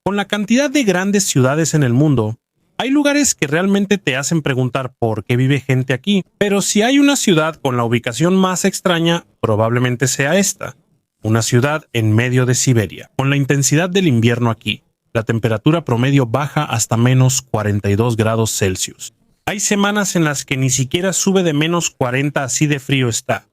Con la cantidad de grandes ciudades en el mundo, hay lugares que realmente te hacen preguntar por qué vive gente aquí, pero si hay una ciudad con la ubicación más extraña, probablemente sea esta. Una ciudad en medio de Siberia. Con la intensidad del invierno aquí, la temperatura promedio baja hasta menos 42 grados Celsius. Hay semanas en las que ni siquiera sube de menos 40, así de frío está.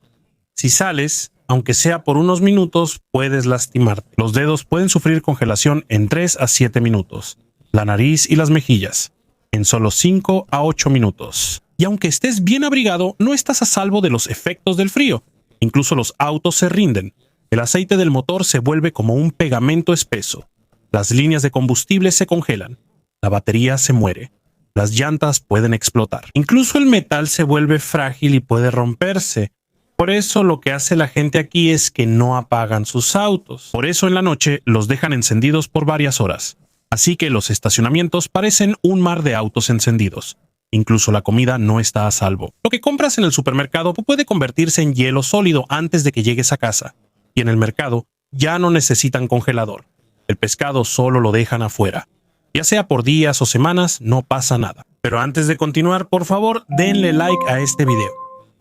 Si sales, aunque sea por unos minutos, puedes lastimarte. Los dedos pueden sufrir congelación en 3 a 7 minutos. La nariz y las mejillas en solo 5 a 8 minutos. Y aunque estés bien abrigado, no estás a salvo de los efectos del frío. Incluso los autos se rinden. El aceite del motor se vuelve como un pegamento espeso. Las líneas de combustible se congelan. La batería se muere. Las llantas pueden explotar. Incluso el metal se vuelve frágil y puede romperse. Por eso lo que hace la gente aquí es que no apagan sus autos. Por eso en la noche los dejan encendidos por varias horas. Así que los estacionamientos parecen un mar de autos encendidos. Incluso la comida no está a salvo. Lo que compras en el supermercado puede convertirse en hielo sólido antes de que llegues a casa. Y en el mercado ya no necesitan congelador. El pescado solo lo dejan afuera. Ya sea por días o semanas, no pasa nada. Pero antes de continuar, por favor, denle like a este video.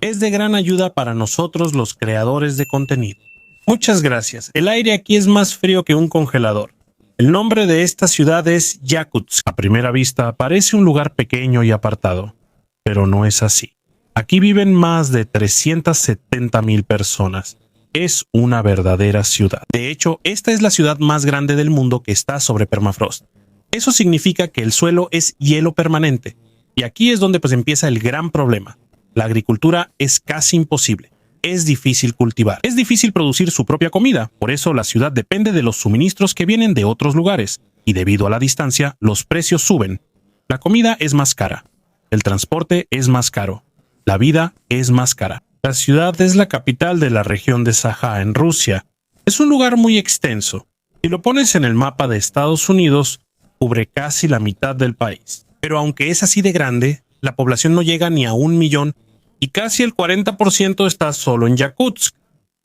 Es de gran ayuda para nosotros los creadores de contenido. Muchas gracias. El aire aquí es más frío que un congelador. El nombre de esta ciudad es Yakutsk. A primera vista parece un lugar pequeño y apartado, pero no es así. Aquí viven más de 370,000 personas. Es una verdadera ciudad. De hecho, esta es la ciudad más grande del mundo que está sobre permafrost. Eso significa que el suelo es hielo permanente. Y aquí es donde empieza el gran problema. La agricultura es casi imposible. Es difícil cultivar. Es difícil producir su propia comida. Por eso la ciudad depende de los suministros que vienen de otros lugares. Y debido a la distancia, los precios suben. La comida es más cara. El transporte es más caro. La vida es más cara. La ciudad es la capital de la región de Sajá, en Rusia. Es un lugar muy extenso. Si lo pones en el mapa de Estados Unidos, cubre casi la mitad del país. Pero aunque es así de grande, la población no llega ni a 1 millón y casi el 40% está solo en Yakutsk.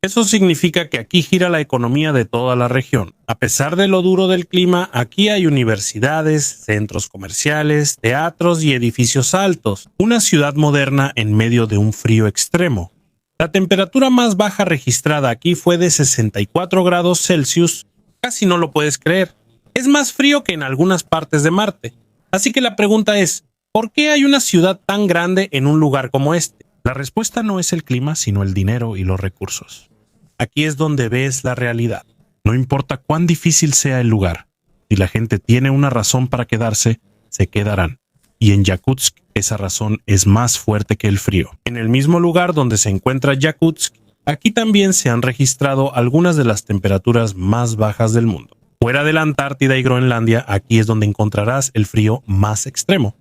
Eso significa que aquí gira la economía de toda la región. A pesar de lo duro del clima, aquí hay universidades, centros comerciales, teatros y edificios altos. Una ciudad moderna en medio de un frío extremo. La temperatura más baja registrada aquí fue de 64 grados Celsius. Casi no lo puedes creer. Es más frío que en algunas partes de Marte. Así que la pregunta es, ¿por qué hay una ciudad tan grande en un lugar como este? La respuesta no es el clima, sino el dinero y los recursos. Aquí es donde ves la realidad. No importa cuán difícil sea el lugar. Si la gente tiene una razón para quedarse, se quedarán. Y en Yakutsk esa razón es más fuerte que el frío. En el mismo lugar donde se encuentra Yakutsk, aquí también se han registrado algunas de las temperaturas más bajas del mundo. Fuera de la Antártida y Groenlandia, aquí es donde encontrarás el frío más extremo.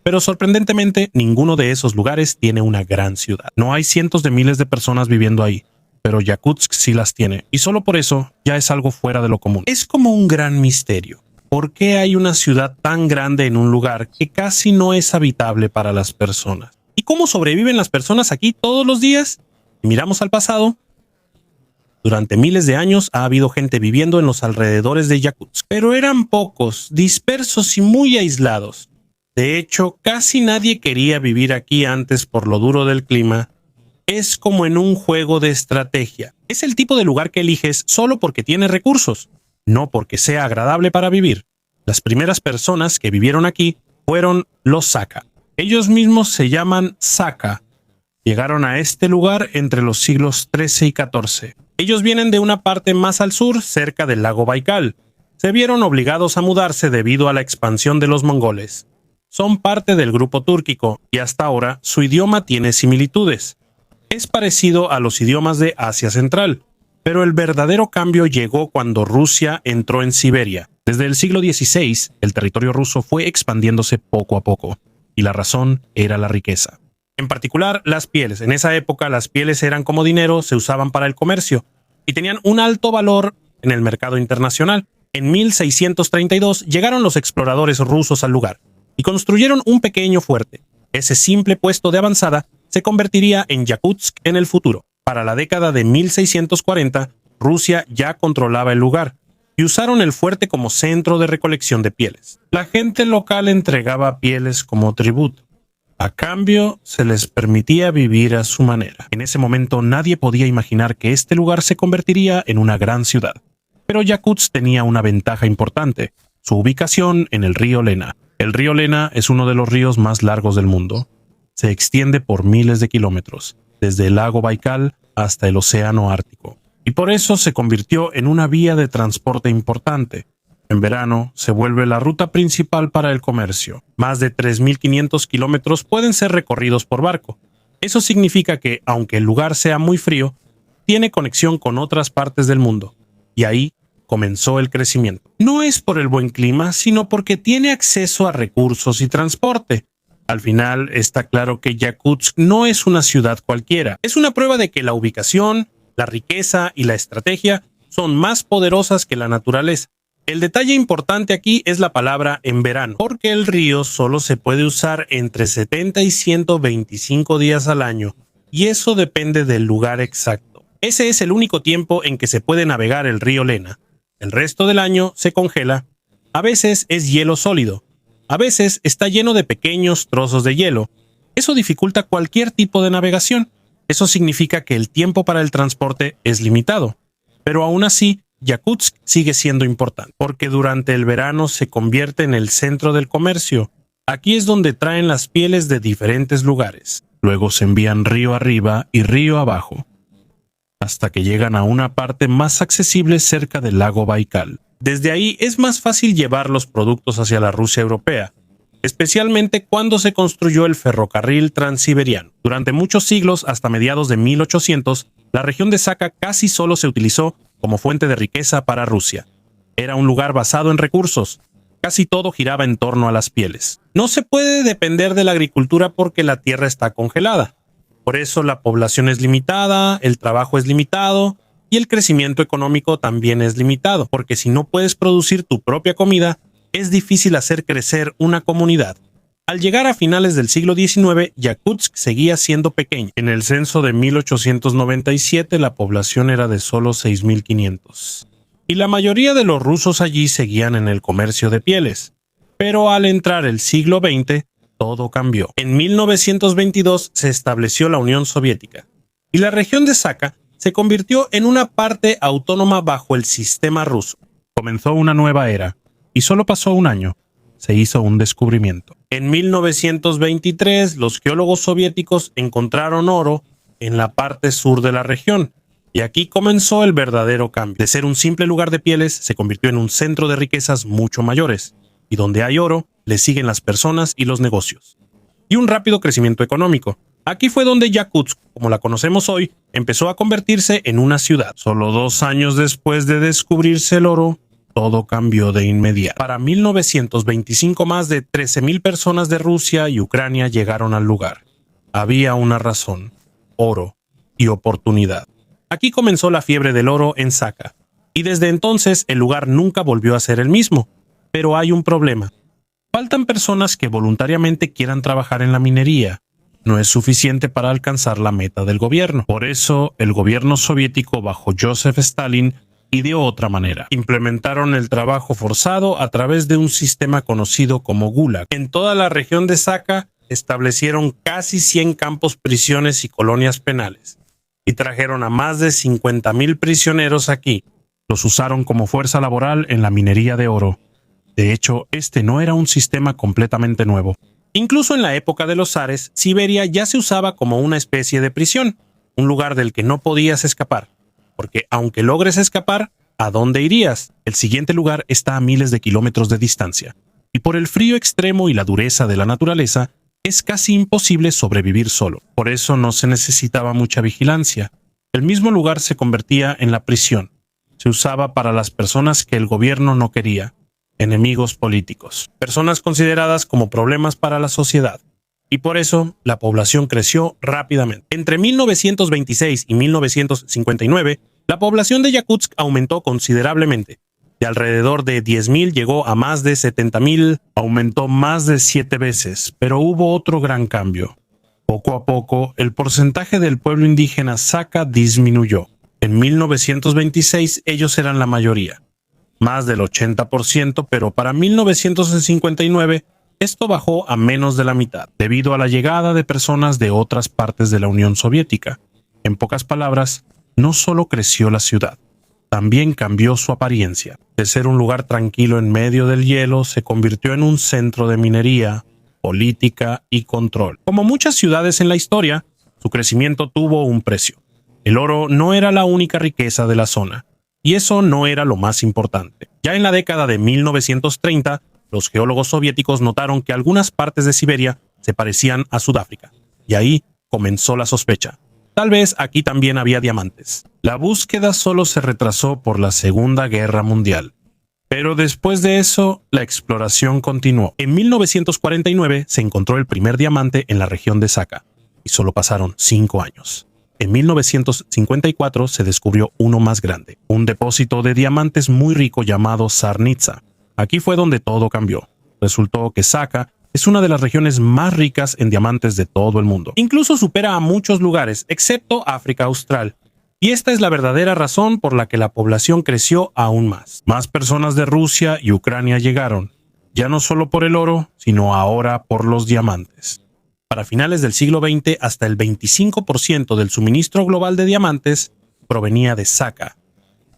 Pero sorprendentemente, ninguno de esos lugares tiene una gran ciudad. No hay cientos de miles de personas viviendo ahí, pero Yakutsk sí las tiene, y solo por eso ya es algo fuera de lo común. Es como un gran misterio. ¿Por qué hay una ciudad tan grande en un lugar que casi no es habitable para las personas? ¿Y cómo sobreviven las personas aquí todos los días? Si miramos al pasado, durante miles de años ha habido gente viviendo en los alrededores de Yakutsk, pero eran pocos, dispersos y muy aislados. De hecho, casi nadie quería vivir aquí antes por lo duro del clima. Es como en un juego de estrategia. Es el tipo de lugar que eliges solo porque tiene recursos, no porque sea agradable para vivir. Las primeras personas que vivieron aquí fueron los Saka. Ellos mismos se llaman Saka. Llegaron a este lugar entre los siglos XIII y XIV. Ellos vienen de una parte más al sur, cerca del lago Baikal. Se vieron obligados a mudarse debido a la expansión de los mongoles. Son parte del grupo túrquico y hasta ahora su idioma tiene similitudes. Es parecido a los idiomas de Asia Central, pero el verdadero cambio llegó cuando Rusia entró en Siberia. Desde el siglo XVI, el territorio ruso fue expandiéndose poco a poco, y la razón era la riqueza. En particular, las pieles. En esa época, las pieles eran como dinero, se usaban para el comercio, y tenían un alto valor en el mercado internacional. En 1632 llegaron los exploradores rusos al lugar, y construyeron un pequeño fuerte. Ese simple puesto de avanzada se convertiría en Yakutsk en el futuro. Para la década de 1640, Rusia ya controlaba el lugar. y usaron el fuerte como centro de recolección de pieles. La gente local entregaba pieles como tributo. A cambio, se les permitía vivir a su manera. En ese momento nadie podía imaginar que este lugar se convertiría en una gran ciudad. Pero Yakutsk tenía una ventaja importante: su ubicación en el río Lena. El río Lena es uno de los ríos más largos del mundo. Se extiende por miles de kilómetros, desde el lago Baikal hasta el océano Ártico, y por eso se convirtió en una vía de transporte importante. En verano se vuelve la ruta principal para el comercio. Más de 3.500 kilómetros pueden ser recorridos por barco. Eso significa que, aunque el lugar sea muy frío, tiene conexión con otras partes del mundo. Y ahí comenzó el crecimiento. No es por el buen clima, sino porque tiene acceso a recursos y transporte. Al final está claro que Yakutsk no es una ciudad cualquiera. Es una prueba de que la ubicación, la riqueza y la estrategia son más poderosas que la naturaleza. El detalle importante aquí es la palabra en verano, porque el río solo se puede usar entre 70 y 125 días al año, y eso depende del lugar exacto. Ese es el único tiempo en que se puede navegar el río Lena. El resto del año se congela. A veces es hielo sólido. A veces está lleno de pequeños trozos de hielo. Eso dificulta cualquier tipo de navegación. Eso significa que el tiempo para el transporte es limitado. Pero aún así, Yakutsk sigue siendo importante, porque durante el verano se convierte en el centro del comercio. Aquí es donde traen las pieles de diferentes lugares. Luego se envían río arriba y río abajo, hasta que llegan a una parte más accesible cerca del lago Baikal. Desde ahí es más fácil llevar los productos hacia la Rusia europea, especialmente cuando se construyó el ferrocarril transiberiano. Durante muchos siglos, hasta mediados de 1800, la región de Saka casi solo se utilizó como fuente de riqueza para Rusia. Era un lugar basado en recursos. Casi todo giraba en torno a las pieles. No se puede depender de la agricultura porque la tierra está congelada. Por eso la población es limitada, el trabajo es limitado y el crecimiento económico también es limitado, porque si no puedes producir tu propia comida, es difícil hacer crecer una comunidad. Al llegar a finales del siglo XIX, Yakutsk seguía siendo pequeña. En el censo de 1897 la población era de solo 6.500. Y la mayoría de los rusos allí seguían en el comercio de pieles. Pero al entrar el siglo XX, todo cambió. En 1922 se estableció la Unión Soviética, y la región de Saka se convirtió en una parte autónoma bajo el sistema ruso. Comenzó una nueva era, y solo pasó un año. Se hizo un descubrimiento. En 1923, los geólogos soviéticos encontraron oro en la parte sur de la región, y aquí comenzó el verdadero cambio. De ser un simple lugar de pieles, se convirtió en un centro de riquezas mucho mayores, y donde hay oro, le siguen las personas y los negocios. Y un rápido crecimiento económico. Aquí fue donde Yakutsk, como la conocemos hoy, empezó a convertirse en una ciudad. Solo 2 años después de descubrirse el oro, todo cambió de inmediato. Para 1925 más de 13.000 personas de Rusia y Ucrania llegaron al lugar. Había una razón: oro y oportunidad. Aquí comenzó la fiebre del oro en Saka, y desde entonces el lugar nunca volvió a ser el mismo. Pero hay un problema. Faltan personas que voluntariamente quieran trabajar en la minería. No es suficiente para alcanzar la meta del gobierno. Por eso, el gobierno soviético bajo Joseph Stalin ideó otra manera. Implementaron el trabajo forzado a través de un sistema conocido como Gulag. En toda la región de Saka establecieron casi 100 campos, prisiones y colonias penales, y trajeron a más de 50.000 prisioneros aquí. Los usaron como fuerza laboral en la minería de oro. De hecho, este no era un sistema completamente nuevo. Incluso en la época de los zares, Siberia ya se usaba como una especie de prisión, un lugar del que no podías escapar. Porque aunque logres escapar, ¿a dónde irías? El siguiente lugar está a miles de kilómetros de distancia. Y por el frío extremo y la dureza de la naturaleza, es casi imposible sobrevivir solo. Por eso no se necesitaba mucha vigilancia. El mismo lugar se convertía en la prisión. Se usaba para las personas que el gobierno no quería. Enemigos políticos, personas consideradas como problemas para la sociedad, y por eso la población creció rápidamente. Entre 1926 y 1959, la población de Yakutsk aumentó considerablemente. De alrededor de 10.000 llegó a más de 70.000, aumentó más de 7 veces, pero hubo otro gran cambio. Poco a poco, el porcentaje del pueblo indígena Saka disminuyó. En 1926 ellos eran la mayoría. más del 80%, pero para 1959 esto bajó a menos de la mitad, debido a la llegada de personas de otras partes de la Unión Soviética. En pocas palabras, no solo creció la ciudad, también cambió su apariencia. De ser un lugar tranquilo en medio del hielo, se convirtió en un centro de minería, política y control. Como muchas ciudades en la historia, su crecimiento tuvo un precio. El oro no era la única riqueza de la zona, y eso no era lo más importante. Ya en la década de 1930, los geólogos soviéticos notaron que algunas partes de Siberia se parecían a Sudáfrica, y ahí comenzó la sospecha. Tal vez aquí también había diamantes. La búsqueda solo se retrasó por la Segunda Guerra Mundial. Pero después de eso, la exploración continuó. En 1949 se encontró el primer diamante en la región de Saka, y solo pasaron 5 años. En 1954 se descubrió uno más grande, un depósito de diamantes muy rico llamado Sarnitsa. Aquí fue donde todo cambió. Resultó que Saka es una de las regiones más ricas en diamantes de todo el mundo. Incluso supera a muchos lugares, excepto África Austral. Y esta es la verdadera razón por la que la población creció aún más. Más personas de Rusia y Ucrania llegaron, ya no solo por el oro, sino ahora por los diamantes. Para finales del siglo XX, hasta el 25% del suministro global de diamantes provenía de Saka.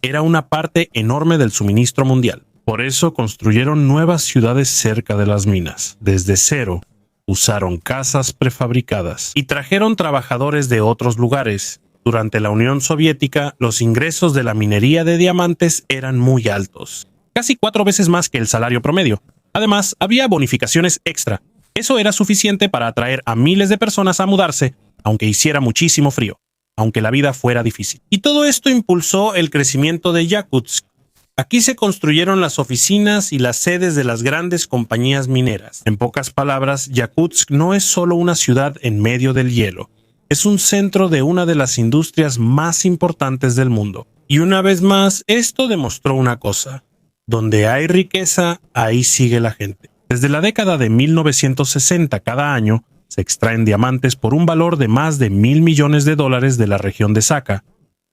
Era una parte enorme del suministro mundial. Por eso construyeron nuevas ciudades cerca de las minas. Desde cero, usaron casas prefabricadas y trajeron trabajadores de otros lugares. Durante la Unión Soviética, los ingresos de la minería de diamantes eran muy altos, casi 4 veces más que el salario promedio. Además, había bonificaciones extra. Eso era suficiente para atraer a miles de personas a mudarse, aunque hiciera muchísimo frío, aunque la vida fuera difícil. Y todo esto impulsó el crecimiento de Yakutsk. Aquí se construyeron las oficinas y las sedes de las grandes compañías mineras. En pocas palabras, Yakutsk no es solo una ciudad en medio del hielo. Es un centro de una de las industrias más importantes del mundo. Y una vez más, esto demostró una cosa. Donde hay riqueza, ahí sigue la gente. Desde la década de 1960, cada año, se extraen diamantes por un valor de más de $1.000 millones de la región de Saka.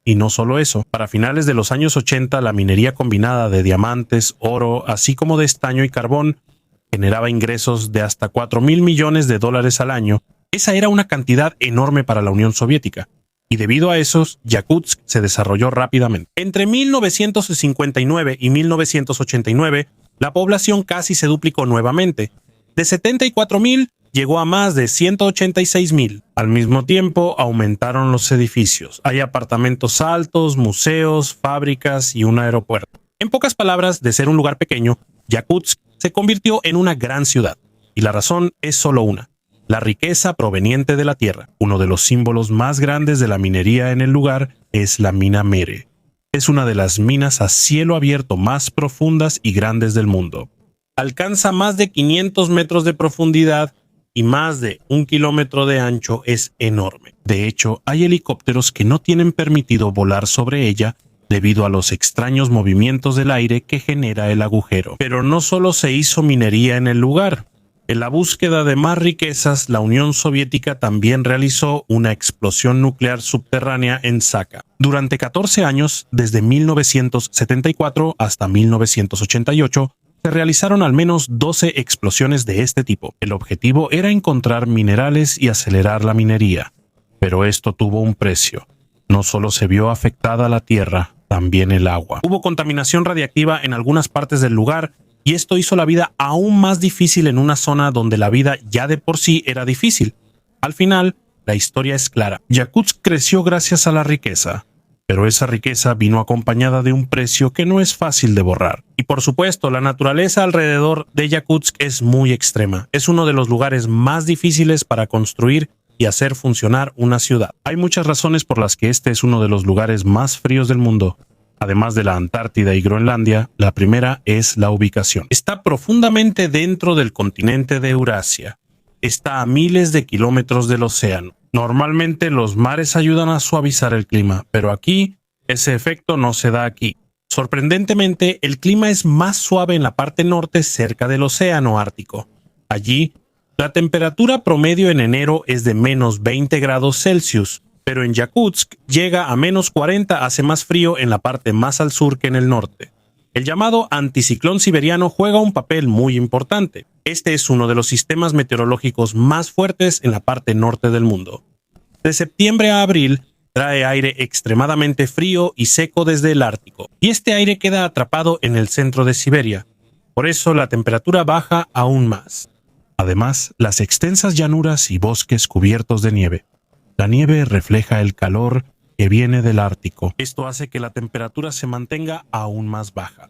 Y no solo eso, para finales de los años 80, la minería combinada de diamantes, oro, así como de estaño y carbón, generaba ingresos de hasta $4.000 millones al año. Esa era una cantidad enorme para la Unión Soviética. Y debido a eso, Yakutsk se desarrolló rápidamente. Entre 1959 y 1989, la población casi se duplicó nuevamente. De 74.000 llegó a más de 186.000. Al mismo tiempo, aumentaron los edificios. Hay apartamentos altos, museos, fábricas y un aeropuerto. En pocas palabras, de ser un lugar pequeño, Yakutsk se convirtió en una gran ciudad. Y la razón es solo una: la riqueza proveniente de la tierra. Uno de los símbolos más grandes de la minería en el lugar es la mina Mere. Es una de las minas a cielo abierto más profundas y grandes del mundo. Alcanza más de 500 metros de profundidad y más de 1 kilómetro de ancho. Es enorme. De hecho, hay helicópteros que no tienen permitido volar sobre ella debido a los extraños movimientos del aire que genera el agujero. Pero no solo se hizo minería en el lugar. En la búsqueda de más riquezas, la Unión Soviética también realizó una explosión nuclear subterránea en Saka. Durante 14 años, desde 1974 hasta 1988, se realizaron al menos 12 explosiones de este tipo. El objetivo era encontrar minerales y acelerar la minería. Pero esto tuvo un precio. No solo se vio afectada la tierra, también el agua. Hubo contaminación radiactiva en algunas partes del lugar, y esto hizo la vida aún más difícil en una zona donde la vida ya de por sí era difícil. Al final, la historia es clara. Yakutsk creció gracias a la riqueza, pero esa riqueza vino acompañada de un precio que no es fácil de borrar. Y por supuesto, la naturaleza alrededor de Yakutsk es muy extrema. Es uno de los lugares más difíciles para construir y hacer funcionar una ciudad. Hay muchas razones por las que este es uno de los lugares más fríos del mundo. Además de la Antártida y Groenlandia, la primera es la ubicación. Está profundamente dentro del continente de Eurasia. Está a miles de kilómetros del océano. Normalmente los mares ayudan a suavizar el clima, pero aquí ese efecto no se da aquí. Sorprendentemente, el clima es más suave en la parte norte cerca del océano Ártico. Allí, la temperatura promedio en enero es de menos 20 grados Celsius, pero en Yakutsk llega a menos 40, hace más frío en la parte más al sur que en el norte. El llamado anticiclón siberiano juega un papel muy importante. Este es uno de los sistemas meteorológicos más fuertes en la parte norte del mundo. De septiembre a abril, trae aire extremadamente frío y seco desde el Ártico, y este aire queda atrapado en el centro de Siberia. Por eso la temperatura baja aún más. Además, las extensas llanuras y bosques cubiertos de nieve. La nieve refleja el calor que viene del Ártico. Esto hace que la temperatura se mantenga aún más baja.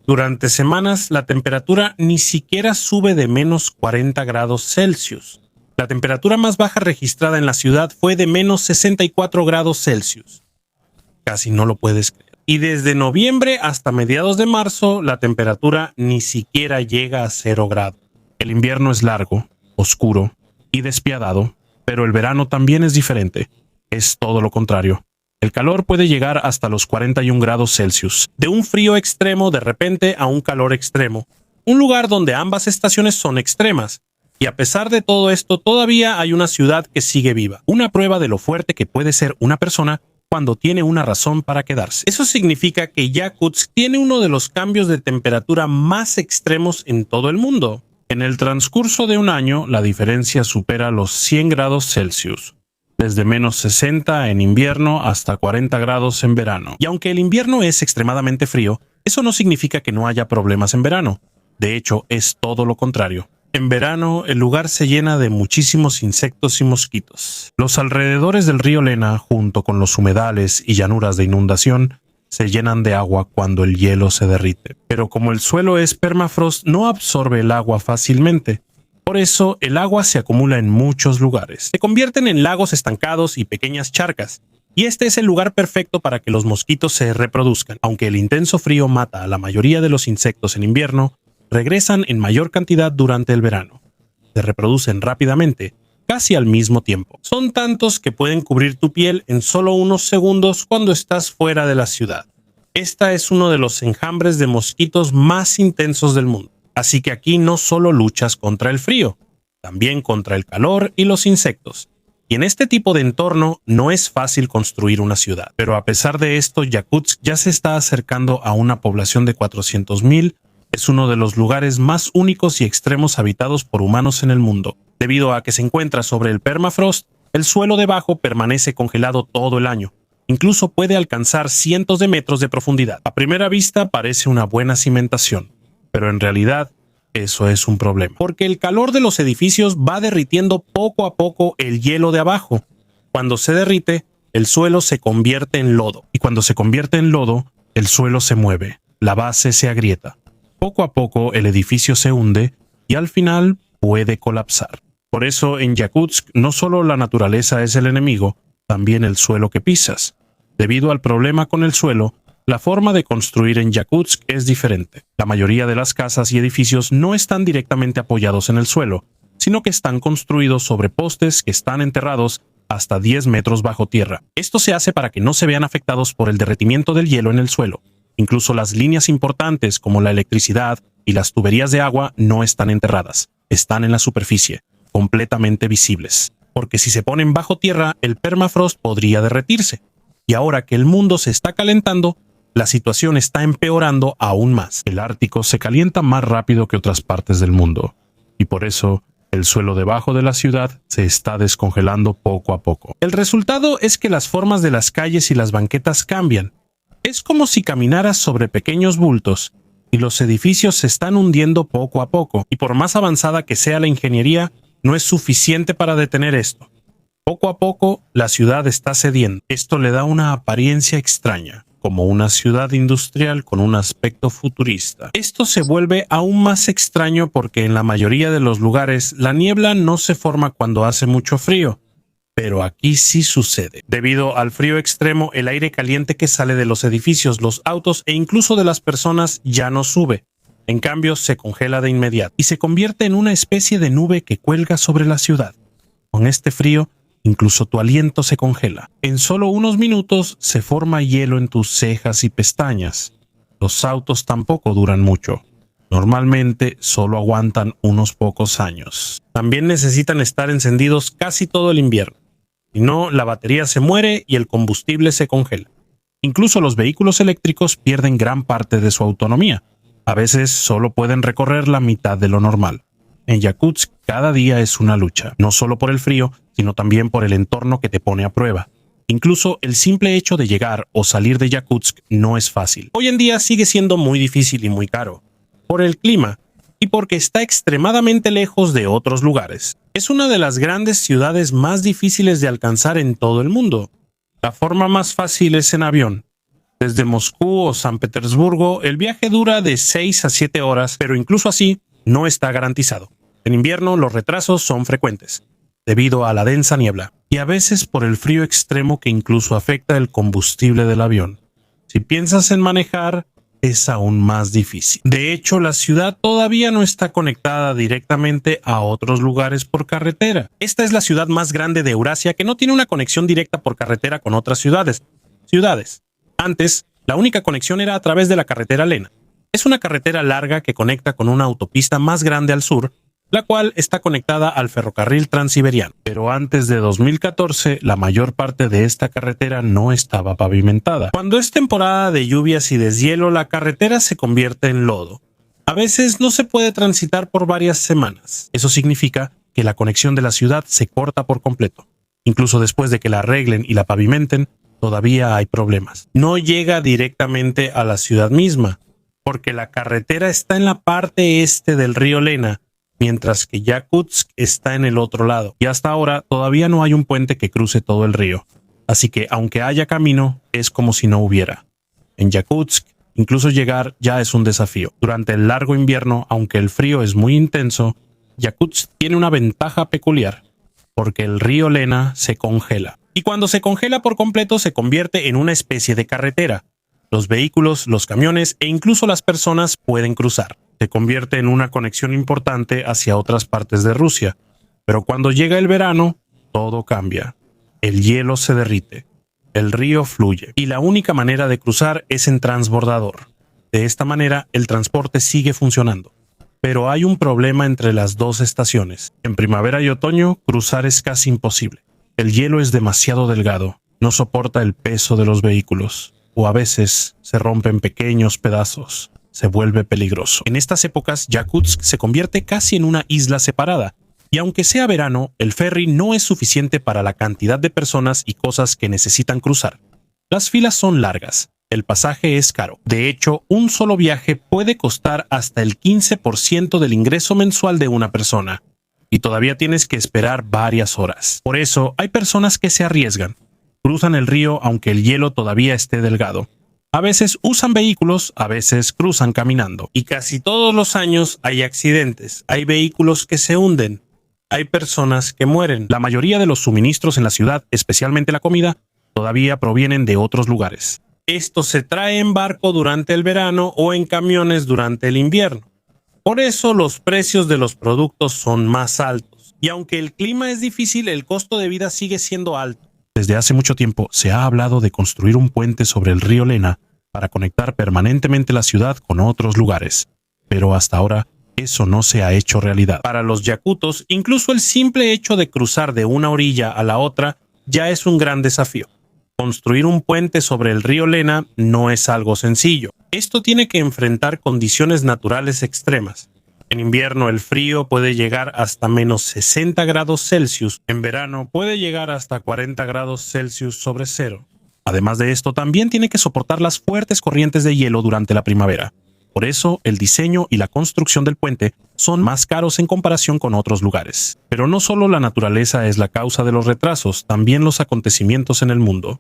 Durante semanas, la temperatura ni siquiera sube de menos 40 grados Celsius. La temperatura más baja registrada en la ciudad fue de menos 64 grados Celsius. Casi no lo puedes creer. Y desde noviembre hasta mediados de marzo, la temperatura ni siquiera llega a 0 grados. El invierno es largo, oscuro y despiadado, pero el verano también es diferente. Es todo lo contrario. El calor puede llegar hasta los 41 grados Celsius. De un frío extremo de repente a un calor extremo. Un lugar donde ambas estaciones son extremas. Y a pesar de todo esto, todavía hay una ciudad que sigue viva. Una prueba de lo fuerte que puede ser una persona cuando tiene una razón para quedarse. Eso significa que Yakutsk tiene uno de los cambios de temperatura más extremos en todo el mundo. En el transcurso de un año, la diferencia supera los 100 grados Celsius. Desde menos 60 en invierno hasta 40 grados en verano. Y aunque el invierno es extremadamente frío, eso no significa que no haya problemas en verano. De hecho, es todo lo contrario. En verano, el lugar se llena de muchísimos insectos y mosquitos. Los alrededores del río Lena, junto con los humedales y llanuras de inundación, se llenan de agua cuando el hielo se derrite. Pero como el suelo es permafrost, no absorbe el agua fácilmente. Por eso, el agua se acumula en muchos lugares. Se convierten en lagos estancados y pequeñas charcas. Y este es el lugar perfecto para que los mosquitos se reproduzcan. Aunque el intenso frío mata a la mayoría de los insectos en invierno, regresan en mayor cantidad durante el verano. Se reproducen rápidamente, casi al mismo tiempo. Son tantos que pueden cubrir tu piel en solo unos segundos cuando estás fuera de la ciudad. Esta es uno de los enjambres de mosquitos más intensos del mundo. Así que aquí no solo luchas contra el frío, también contra el calor y los insectos. Y en este tipo de entorno no es fácil construir una ciudad. Pero a pesar de esto, Yakutsk ya se está acercando a una población de 400,000. Es uno de los lugares más únicos y extremos habitados por humanos en el mundo. Debido a que se encuentra sobre el permafrost, el suelo debajo permanece congelado todo el año. Incluso puede alcanzar cientos de metros de profundidad. A primera vista parece una buena cimentación, pero en realidad eso es un problema. Porque el calor de los edificios va derritiendo poco a poco el hielo de abajo. Cuando se derrite, el suelo se convierte en lodo. Y cuando se convierte en lodo, el suelo se mueve, la base se agrieta. Poco a poco el edificio se hunde y al final puede colapsar. Por eso en Yakutsk no solo la naturaleza es el enemigo, también el suelo que pisas. Debido al problema con el suelo, la forma de construir en Yakutsk es diferente. La mayoría de las casas y edificios no están directamente apoyados en el suelo, sino que están construidos sobre postes que están enterrados hasta 10 metros bajo tierra. Esto se hace para que no se vean afectados por el derretimiento del hielo en el suelo. Incluso las líneas importantes como la electricidad y las tuberías de agua no están enterradas, están en la superficie, completamente visibles. Porque si se ponen bajo tierra, el permafrost podría derretirse. Y ahora que el mundo se está calentando, la situación está empeorando aún más. El Ártico se calienta más rápido que otras partes del mundo, y por eso el suelo debajo de la ciudad se está descongelando poco a poco. El resultado es que las formas de las calles y las banquetas cambian. Es como si caminaras sobre pequeños bultos, y los edificios se están hundiendo poco a poco, y por más avanzada que sea la ingeniería, no es suficiente para detener esto. Poco a poco, la ciudad está cediendo. Esto le da una apariencia extraña, como una ciudad industrial con un aspecto futurista. Esto se vuelve aún más extraño porque en la mayoría de los lugares la niebla no se forma cuando hace mucho frío, pero aquí sí sucede. Debido al frío extremo, el aire caliente que sale de los edificios, los autos e incluso de las personas ya no sube. En cambio, se congela de inmediato y se convierte en una especie de nube que cuelga sobre la ciudad. Con este frío, incluso tu aliento se congela. En solo unos minutos se forma hielo en tus cejas y pestañas. Los autos tampoco duran mucho. Normalmente solo aguantan unos pocos años. También necesitan estar encendidos casi todo el invierno. Si no, la batería se muere y el combustible se congela. Incluso los vehículos eléctricos pierden gran parte de su autonomía. A veces solo pueden recorrer la mitad de lo normal. En Yakutsk cada día es una lucha, no solo por el frío, sino también por el entorno que te pone a prueba. Incluso el simple hecho de llegar o salir de Yakutsk no es fácil. Hoy en día sigue siendo muy difícil y muy caro, por el clima y porque está extremadamente lejos de otros lugares. Es una de las grandes ciudades más difíciles de alcanzar en todo el mundo. La forma más fácil es en avión. Desde Moscú o San Petersburgo, el viaje dura de 6 a 7 horas, pero incluso así, no está garantizado. En invierno, los retrasos son frecuentes, debido a la densa niebla, y a veces por el frío extremo que incluso afecta el combustible del avión. Si piensas en manejar, es aún más difícil. De hecho, la ciudad todavía no está conectada directamente a otros lugares por carretera. Esta es la ciudad más grande de Eurasia que no tiene una conexión directa por carretera con otras ciudades. Antes, la única conexión era a través de la carretera Lena. Es una carretera larga que conecta con una autopista más grande al sur, la cual está conectada al ferrocarril transiberiano. Pero antes de 2014, la mayor parte de esta carretera no estaba pavimentada. Cuando es temporada de lluvias y deshielo, la carretera se convierte en lodo. A veces no se puede transitar por varias semanas. Eso significa que la conexión de la ciudad se corta por completo. Incluso después de que la arreglen y la pavimenten, todavía hay problemas. No llega directamente a la ciudad misma, porque la carretera está en la parte este del río Lena, mientras que Yakutsk está en el otro lado, y hasta ahora todavía no hay un puente que cruce todo el río. Así que aunque haya camino, es como si no hubiera. En Yakutsk, incluso llegar ya es un desafío. Durante el largo invierno, aunque el frío es muy intenso, Yakutsk tiene una ventaja peculiar, porque el río Lena se congela. Y cuando se congela por completo, se convierte en una especie de carretera. Los vehículos, los camiones e incluso las personas pueden cruzar. Se convierte en una conexión importante hacia otras partes de Rusia. Pero cuando llega el verano, todo cambia. El hielo se derrite, el río fluye, y la única manera de cruzar es en transbordador. De esta manera, el transporte sigue funcionando. Pero hay un problema entre las dos estaciones. En primavera y otoño, cruzar es casi imposible. El hielo es demasiado delgado, no soporta el peso de los vehículos, o a veces se rompe en pequeños pedazos. Se vuelve peligroso. En estas épocas, Yakutsk se convierte casi en una isla separada, y aunque sea verano, el ferry no es suficiente para la cantidad de personas y cosas que necesitan cruzar. Las filas son largas, el pasaje es caro. De hecho, un solo viaje puede costar hasta el 15% del ingreso mensual de una persona, y todavía tienes que esperar varias horas. Por eso, hay personas que se arriesgan. Cruzan el río aunque el hielo todavía esté delgado. A veces usan vehículos, a veces cruzan caminando. Y casi todos los años hay accidentes, hay vehículos que se hunden, hay personas que mueren. La mayoría de los suministros en la ciudad, especialmente la comida, todavía provienen de otros lugares. Esto se trae en barco durante el verano o en camiones durante el invierno. Por eso los precios de los productos son más altos. Y aunque el clima es difícil, el costo de vida sigue siendo alto. Desde hace mucho tiempo se ha hablado de construir un puente sobre el río Lena para conectar permanentemente la ciudad con otros lugares, pero hasta ahora eso no se ha hecho realidad. Para los yakutos, incluso el simple hecho de cruzar de una orilla a la otra ya es un gran desafío. Construir un puente sobre el río Lena no es algo sencillo. Esto tiene que enfrentar condiciones naturales extremas. En invierno el frío puede llegar hasta menos 60 grados Celsius. En verano puede llegar hasta 40 grados Celsius sobre cero. Además de esto, también tiene que soportar las fuertes corrientes de hielo durante la primavera. Por eso, el diseño y la construcción del puente son más caros en comparación con otros lugares. Pero no solo la naturaleza es la causa de los retrasos, también los acontecimientos en el mundo.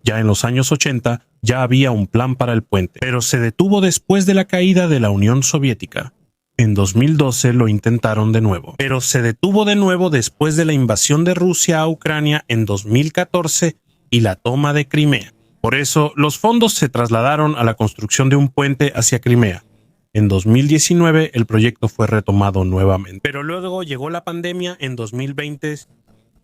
Ya en los años 80 ya había un plan para el puente, pero se detuvo después de la caída de la Unión Soviética. En 2012 lo intentaron de nuevo, pero se detuvo de nuevo después de la invasión de Rusia a Ucrania en 2014 y la toma de Crimea. Por eso, los fondos se trasladaron a la construcción de un puente hacia Crimea. En 2019 el proyecto fue retomado nuevamente, pero luego llegó la pandemia en 2020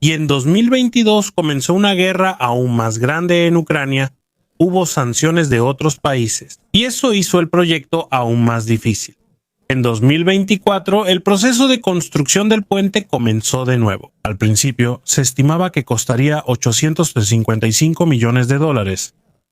y en 2022 comenzó una guerra aún más grande en Ucrania. Hubo sanciones de otros países y eso hizo el proyecto aún más difícil. En 2024, el proceso de construcción del puente comenzó de nuevo. Al principio, se estimaba que costaría $855 millones,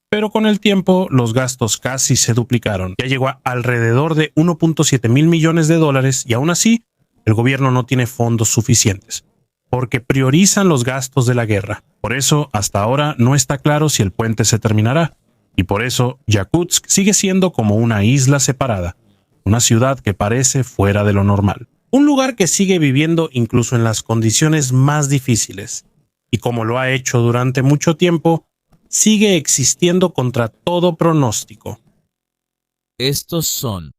Pero con el tiempo los gastos casi se duplicaron. Ya llegó a alrededor de 1.7 mil millones de dólares y aún así el gobierno no tiene fondos suficientes, porque priorizan los gastos de la guerra. Por eso hasta ahora no está claro si el puente se terminará, y por eso Yakutsk sigue siendo como una isla separada, una ciudad que parece fuera de lo normal. Un lugar que sigue viviendo incluso en las condiciones más difíciles, y como lo ha hecho durante mucho tiempo, sigue existiendo contra todo pronóstico. Estos son